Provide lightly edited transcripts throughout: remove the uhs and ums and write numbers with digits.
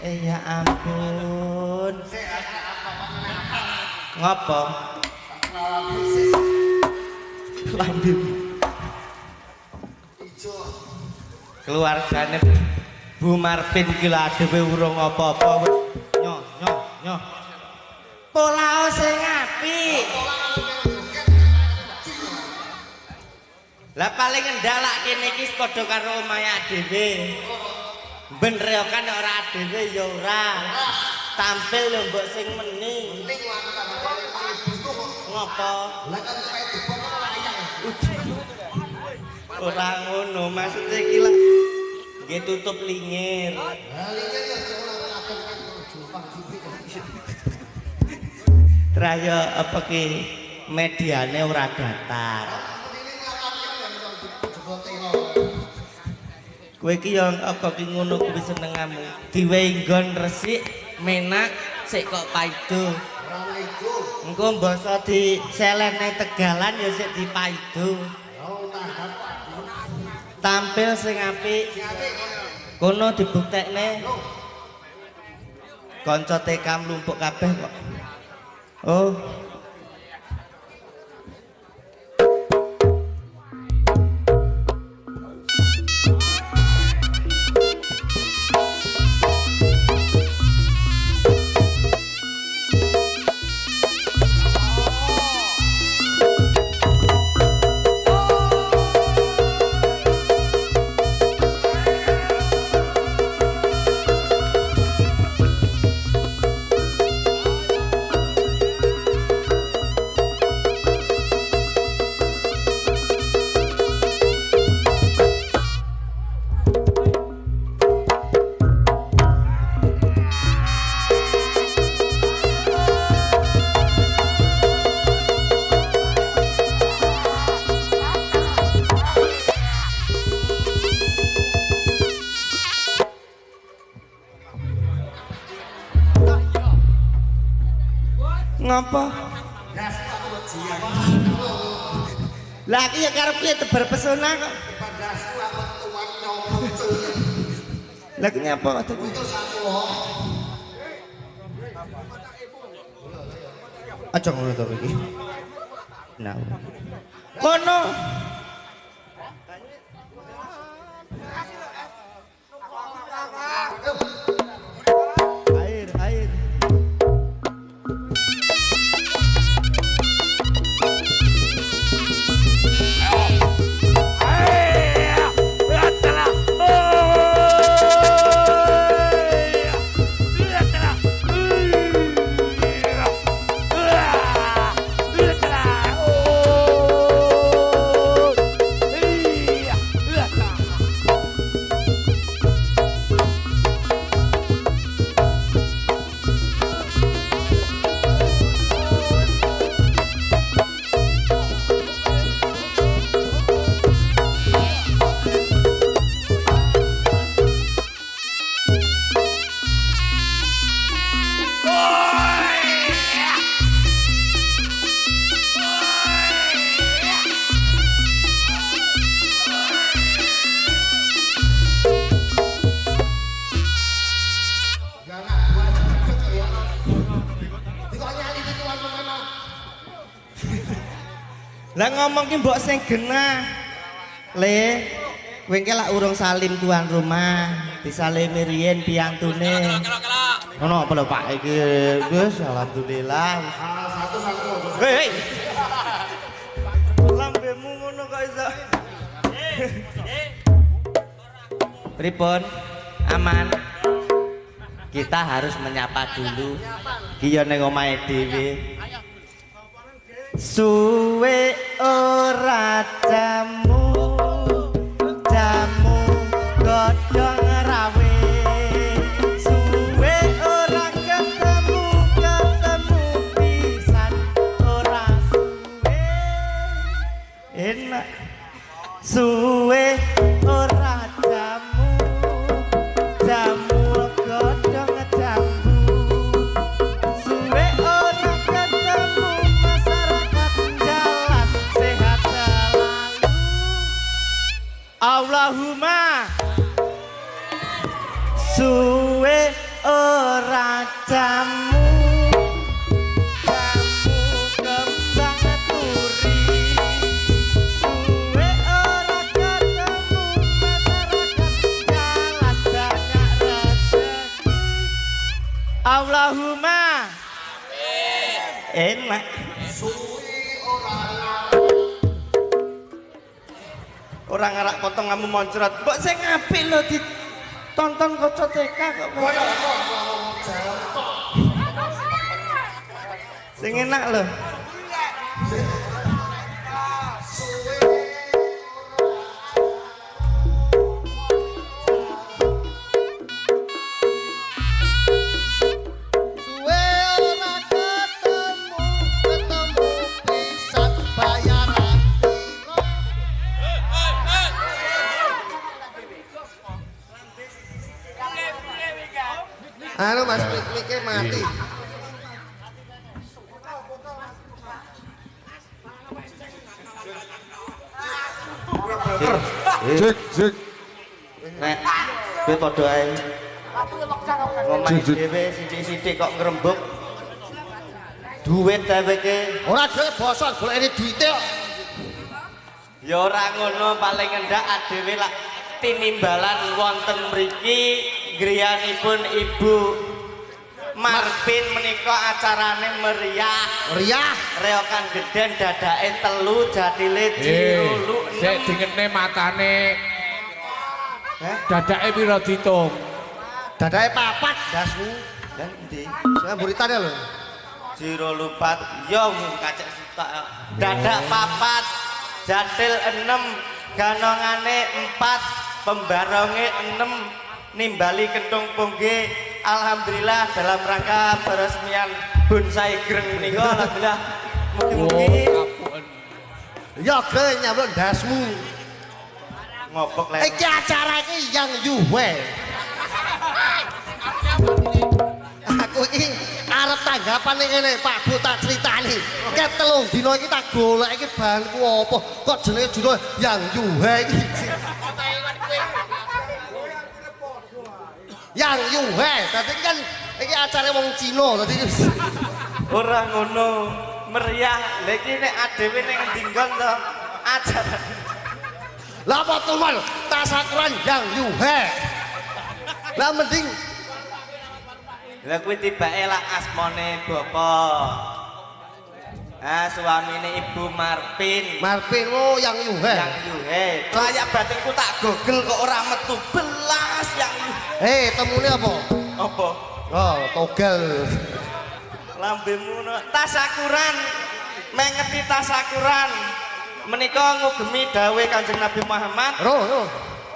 Ya ampun. Ngopo? Lambi. Keluargane Bu Marpin iki lho adewe urung apa-apa. Nyoh, nyoh, nyoh. Pola sing apik. Lah paling ngendhalak kene iki padha karo omahe dhewe. Ben reokan ora dhewe ya ora. Tampil lho mbok sing meni. Ngopo? Lah kan kaya dibon ora ayang. Ora ngono, maksud iki lho. Nggih tutup lingir. Lah lingir ya ora kabeh kan jumpang jupik. Traya apa ki mediane ora datar. Kowe iki yo apa ki ngono kuwi senengamu. Diwe nggon resik, menak, sik kok paido. Ora iku. Engko basa di selene Tegalan ya sik dipaido. Oh, tahap. Tampil sing apik. Kono dibuktekne. Kanca TK mlumpuk kabeh kok. Oh. Ngapa? Lah iki ya karep piye tebar pesona kok. Pandasku aku tuan nyomong. Lah iki nyapa kok tuku? Aja ngono to iki. Nah. Kono. Lah ngomong ki mbok sing genah. Le, kowe ki lak urung salim tuan rumah, disalimi riyen piyantune. Ono apa lho Pak iki? Wis alhamdulillah. Satu-satu. Hei. Lambemu ngono kok iso. Pripun? Aman. Kita harus menyapa dulu. Ki yo ning omahe dhewe. Suwe ora jamu godhong rawe suwe ora ketemu pisan ora suwe enak suwe ora jamu godhong jambu suwe ora ketemu masyarakat jalan sehat selalu Allahumma suwe ora jamu kembang turi suwe ora ketemu masyarakat jalan banyak rezeki Allahumma amin enak suwe orang ngarak potong kamu moncrot kok sing apik lho tonton kaca TK kok sing enak lho suwe ora ketemu pisan bayaran anu Mas mikir mati. Cek. Nek kowe padha ae. Ngomong dhewe sithik-sithik kok ngrembug. Duit dheweke. Ora dhewe basa golekne duite kok. Ya ora ngono paling endak adewe lak tinimbalan wonten mriki griyanipun Ibu Marpin menika acarane meriah. Meriah. Reokan geden dadake 3 jatile jiro 6. Sik dingene matane. Dadake pira ditung? Dadake 4 dasmu. Dan endi? Sing muritane lho. Jiro 4 yo kacek sitok. Dadak 4 jatil 6 ganongane 4 pembaronge 6 nimbali kentung pungge alhamdulillah dalam rangka peresmian bonsai greng menika alhamdulillah mugi-mugi ya ge nyambut ndasmu ngopok lek iki acara iki yang yuwe aku iki arep tanggapan ngene Pak Bu tak critani ket 3 dina iki tak golek iki bahanku apa kok jenenge judul yang yuwe iki yang yuhe, tadi kan ini acara wong Cina tadi. Ora ngono, meriah. Lagi nek adewe ning dinggon to acara. Lah apa tuman tasakuran yang yuhe. Lah mending lah kuwi tibake lak asmane bapak. Ah suamine Ibu Marpin. Marpin oh yang yuhe. Yang yuhe. Layak batinku tak gogel kok ora metu belas yang yuhe. Temune apa? Apa? Oh, togel. Lambemu tasakuran. Mengeti tasakuran. Menika ngugemi dawuh Kanjeng Nabi Muhammad. Roh.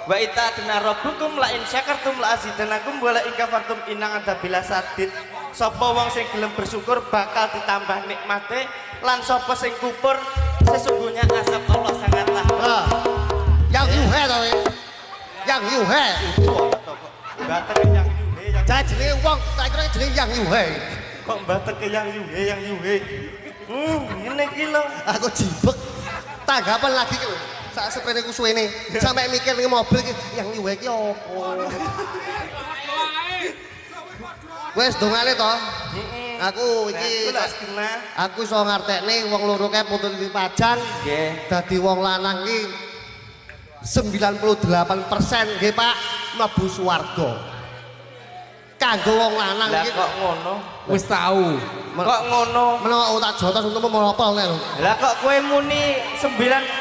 Wa ita dina rabbukum la in syakartum la azidanakum wa la in kafartum inna adzabil sadid. Sapa wong sing gelem bersyukur bakal ditambah nikmate lan sapa sing kufur sesungguhnya azab Allah sangatlah. Yang yuhe to. Yang yuhe. Mbaten yang yuhe yang jenenge wong tak kira jenenge yang yuhe. Kok mbaten ke yang yuhe. Ngene iki lho. Aku jibek. Tanggapan lagi ki lho. Sak sepeneku suwene sampai mikir ning mobil iki yang yuhe iki opo. Wes dongane to. Aku iki aku iso ngartekne wong loro kae putus dipajang. Nggih. Dadi wong lanang iki 98% nggih Pak mlebu swarga. Kanggo wong lanang Lah iki kok ngono? Wis tahu. Kok ngono? menawa tak jotos untuk menapa nek lho. Lah kok kowe muni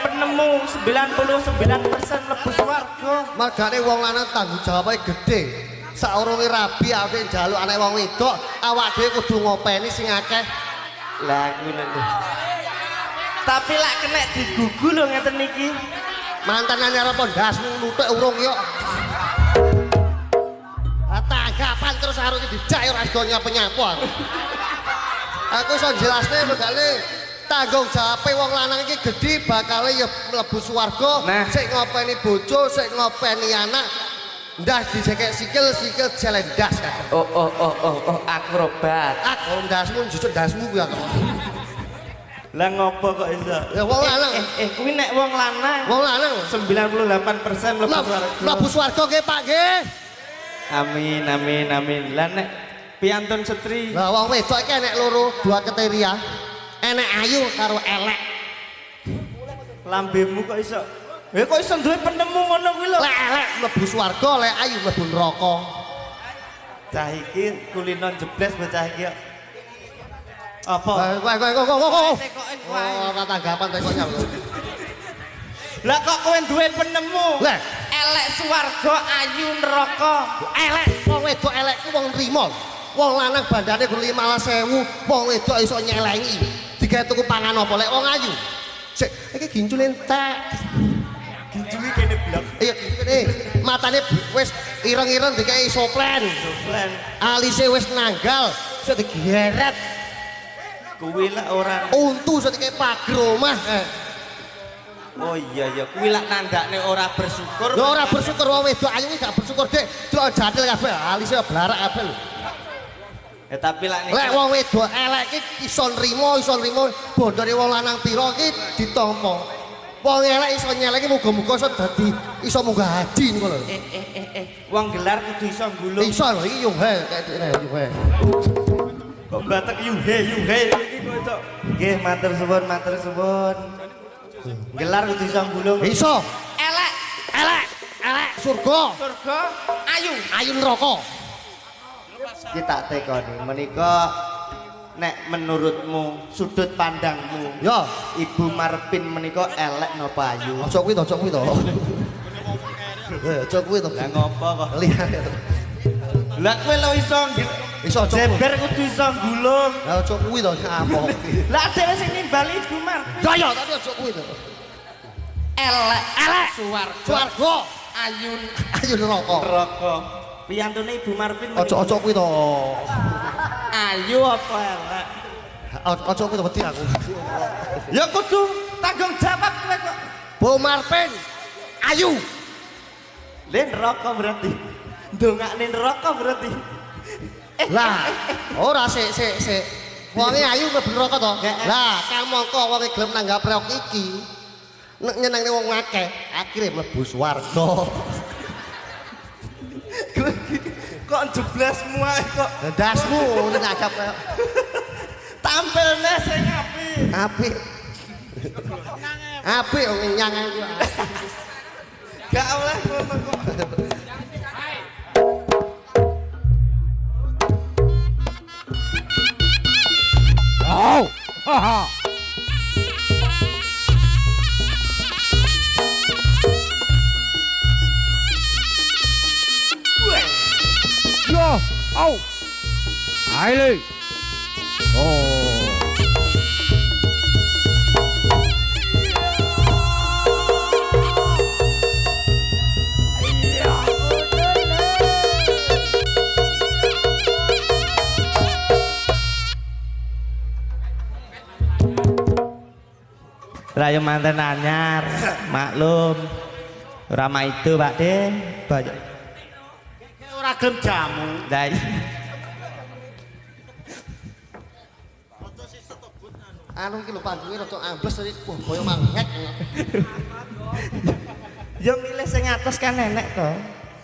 penemu 99% mlebu swarga. Magane wong lanang tanggung jawabe gede. Saurunge rabi awake njaluk anak wong wedok, awak dhewe kudu ngopeni sing akeh. Lah kuwi lho. Tapi lak kena digugu lho ngeten niki. Mantanane arep ndasmu nutuk urung yo. Tanggapan terus harus dijak ora sedo nyapu-nyapu aku. Aku iso jelasne megale tanggung jawabe wong lanang iki gedhi bakale ya mlebu swarga, Nah. sik ngopeni bojo, sik ngopeni anak. Ndas dicekek sikil jelendas. Oh, akrobat. Aku ndasmu jujur ndasmu kuwi aku. Lah ngopo kok iso? Ya wong lanang. Kuwi nek wong lanang Wong lanang 98% mlebu swarga. mlebu swarga nggih Pak nggih. Amin. Lah nek piantun setri. Lah wong wedok iki enek loro, dua kriteria. Enek ayu karo elek. Lambemu kok iso? Kok iso duwe penemu ngono kuwi lho. Lek elek mlebu swarga, lek ayu mlebu neraka. Cah iki kulinon jebles bocah iki. Apa? Kok. Tekoke kuwi. Oh, tanggapan tekoknya lho. Lah kok kowe duwe penemu? Lah, Elek swarga, ayu neraka. elek wong wedok elek ku wong nrimo. Wong lanang bandane ku 15.000, wong wedok iso nyelengi. Digawe tuku pangan apa lek wong ayu. Sik, iki ginjul entek. Ginjuli kene blok. Iya, ini matane wis ireng-ireng dikai soplen. Soplen. Alise wis nanggal, iso digeret. Kuwi lak ora. Untu iso dikai pager omah. Oh iya, kuwi lak nandakne ora bersyukur. Lho ora bersyukur wong wedok ayu iki gak bersyukur Dik. Delok jatil kabeh, alise blarak kabeh lho. Ya tapi lak Lek wong wedok elek iki iso nrimo, bondone wong lanang pira iki ditampa. Wong elek iso nyelengi muga-muga iso dadi iso munggah haji niku lho. wong gelar kudu iso nggulung. Iso lho iki yo he kayak dene yo he. Kok batek yuhe iki kok iso. Nggih, matur suwun. Gelar kudu iso nggulung. Iso. Elek Surga, ayu neraka. Ki tak tekoni menika nek menurutmu sudut pandangmu Ya, Ibu Marpin menika elek napa ayu? aja kuwi to. Aja kuwi to. Lah ngopo kok? Lihat. Lah kowe lho iso Iso aja kuwi. jeber kudu iso nggulung. Lah aja kuwi to apa. Lah dhewe sing nimbali Ibu Marpin. Ya tapi aja kuwi to. Elek Swarga, ayu ayu neraka. neraka. Piyantune Ibu Marpin Aja kuwi to. ayu apa elek? Aja kuwi to wedi aku. Ya kudu tanggung jawab kowe kok. Bu Marpin, ayu. Le neraka berarti. Ndongakne neraka berarti. Lah, ora sik. Wonge ayu mlebu neraka to. Lah, kamangka wonge gelem nanggap reok iki. Nek nyenengne wong akeh, akhire mlebu swarga. Kok jeblasmu ae kok Ndasmu nanggap reok. tampilne sing apik. Apik wong nyang aku. Gak oleh ngono kok. Oh. Haha. Yo. Oh. Aile. Oh. Rayo manten anyar, maklum. Rama itu Pak De, banyak. Ora gelem jamu. Lah Anu iki lho panggunge rada ambles tadi kaya mangek. ya milih sing atas kan enek to.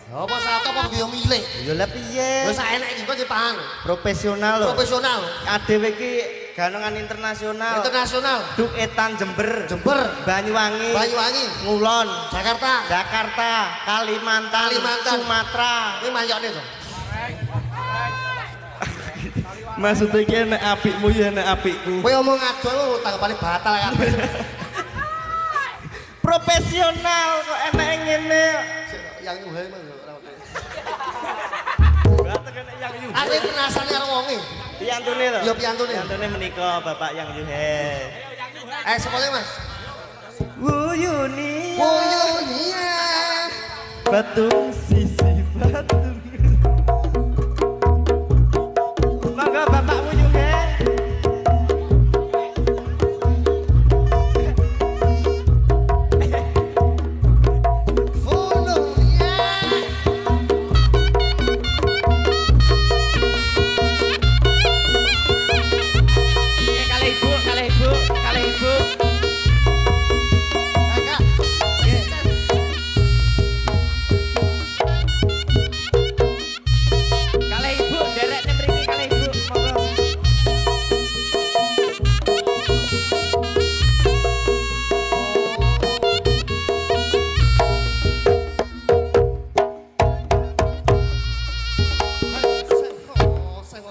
Apa satu apa yo milih. Ya lah piye? Yo saenek iki kok dipangan. Profesional lho. Profesional. Adewe iki ganongan internasional. Internasional. Duk Etan Jember. Jember, Banyuwangi. Banyuwangi, Ngulon. Jakarta. Jakarta, Kalimantan, Kalimantan. Sumatera. Ini mayone to. Maksudnya ki nek apikmu ya nek apikku. Kowe omong adol tanggapane batal kabeh. Profesional kok enek ngene. Yang nyuhe mah yo ora oke. Batek enek yang yuhe. Aku penasaran karo wonge. Piantune to? Yo piantune. Piantune menika Bapak yang yuhe. Sepole Mas. Wuyuni. Wuyunia. Batung sisi batung. Mangga Bapak Wuyuhe. Wuyunia. Kalih ibu, kalih ibu, kalih ibu. Kakak. Kalih ibu, derekne mriki kalih ibu. Monggo.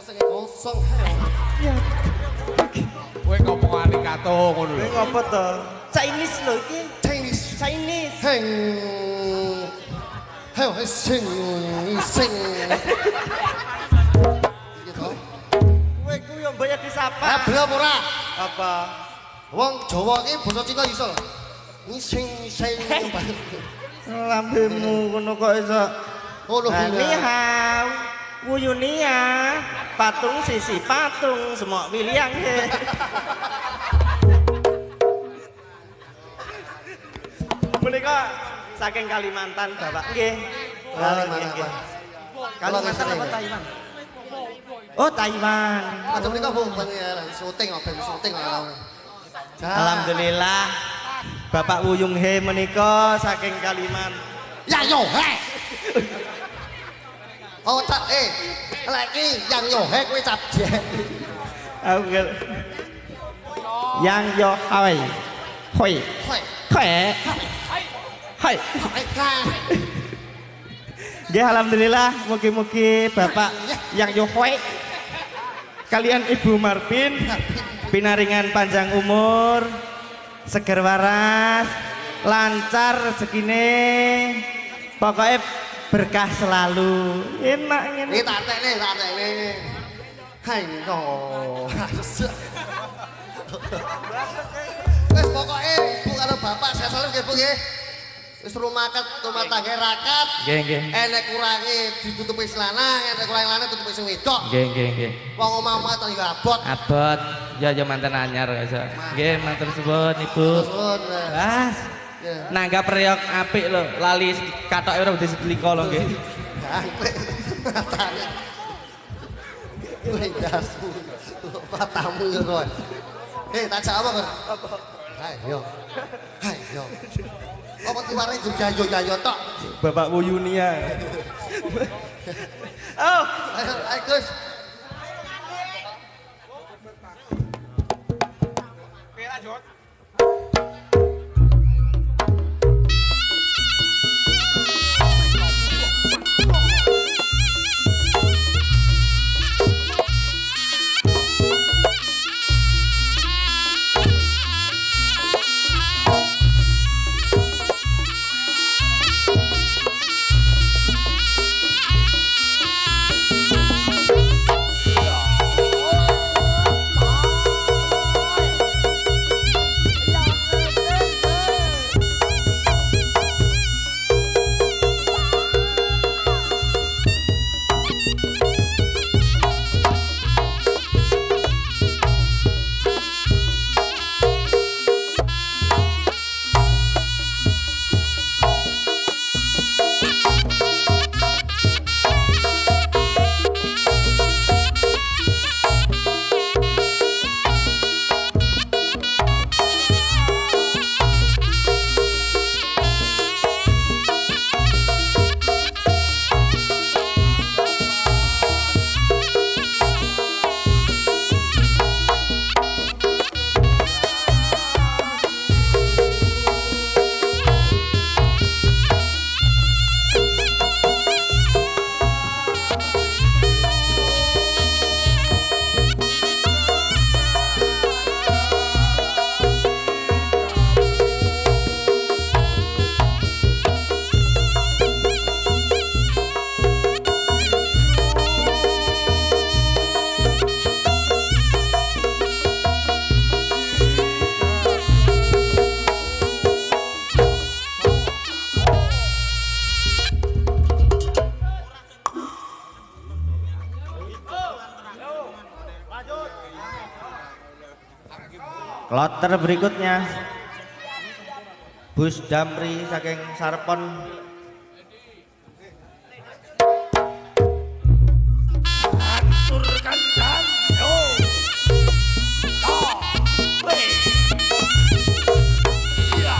Seng kosong. Kowe ngomongane kato ngono Kowe lho. ngopo to? Chinese lho iki. Chinese. Chinese. Heng. Heo sing sing. Gitu. Kowe ku yo mbaya disapa. Ah belum ora. Apa? Wong Jawa iki basa Cina iso. Sing sing. Lambemu ngono kok iso. Ngono Ni kuwi. hao. Wuyunia. Patung sisi patung semok wiliang he. Menika saking Kalimantan Bapak nggih. Kalimantan Nggih, nggih. apa? Kalimantan apa Taiwan? Oh Taiwan. Macam menika Bu ben syuting kok ben syuting kok. Alhamdulillah Bapak Wuyung He menika saking Kalimantan. Ya yo he. Oh tak lagi yang yo he kowe cabjek. Aku yang yo hai. Hoi. Hoi. Hoi. Hai. Hoi ka. Nggih alhamdulillah mugi-mugi Bapak yang yo hoi kalian Ibu Marpin pinaringan panjang umur, seger waras, lancar rezekine. Pokoknya berkah selalu. Enak ngene. Ini tak tekne. Hai no. Wes pokoke Bu karo Bapak saya salam nggih Bu nggih. Wis rumah tangga rakat. Nggih, nggih. Enek kurange ditutupi lanang, enek kurange lanang ditutupi sing wedok. Nggih. Wong omah-omah to yo abot. Abot, ya mantan anyar iso. Nggih, matur suwun Ibu. Suwun. Mas, nanggap reok apik lho, lali katoke ora wedi sedelika lho nggih. Apik. Matane. Kowe dasmu. Patamu yo kowe. Tak jawab kok. Ayo. Apa tiware jayo tok. Bapak Wuyunia. Oh, Ayo Gus. Kloter berikutnya Bus Damri saking Sarpon. Hancurkan dan yo. Iya.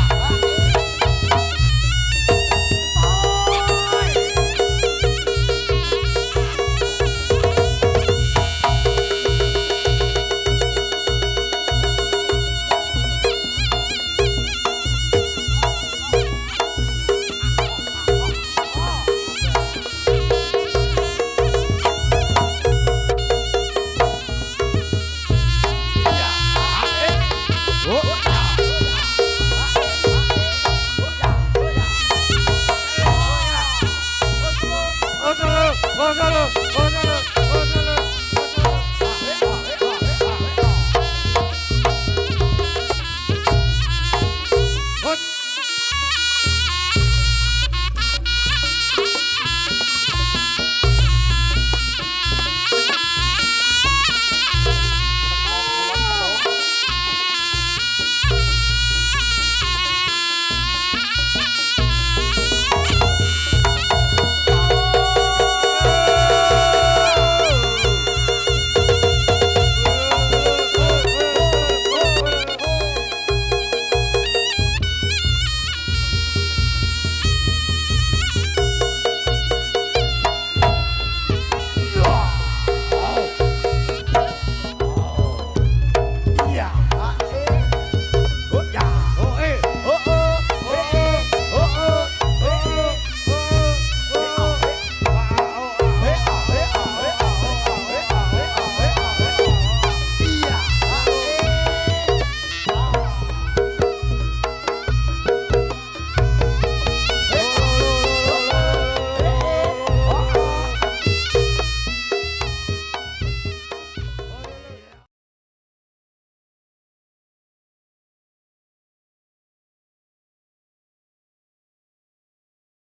Oh,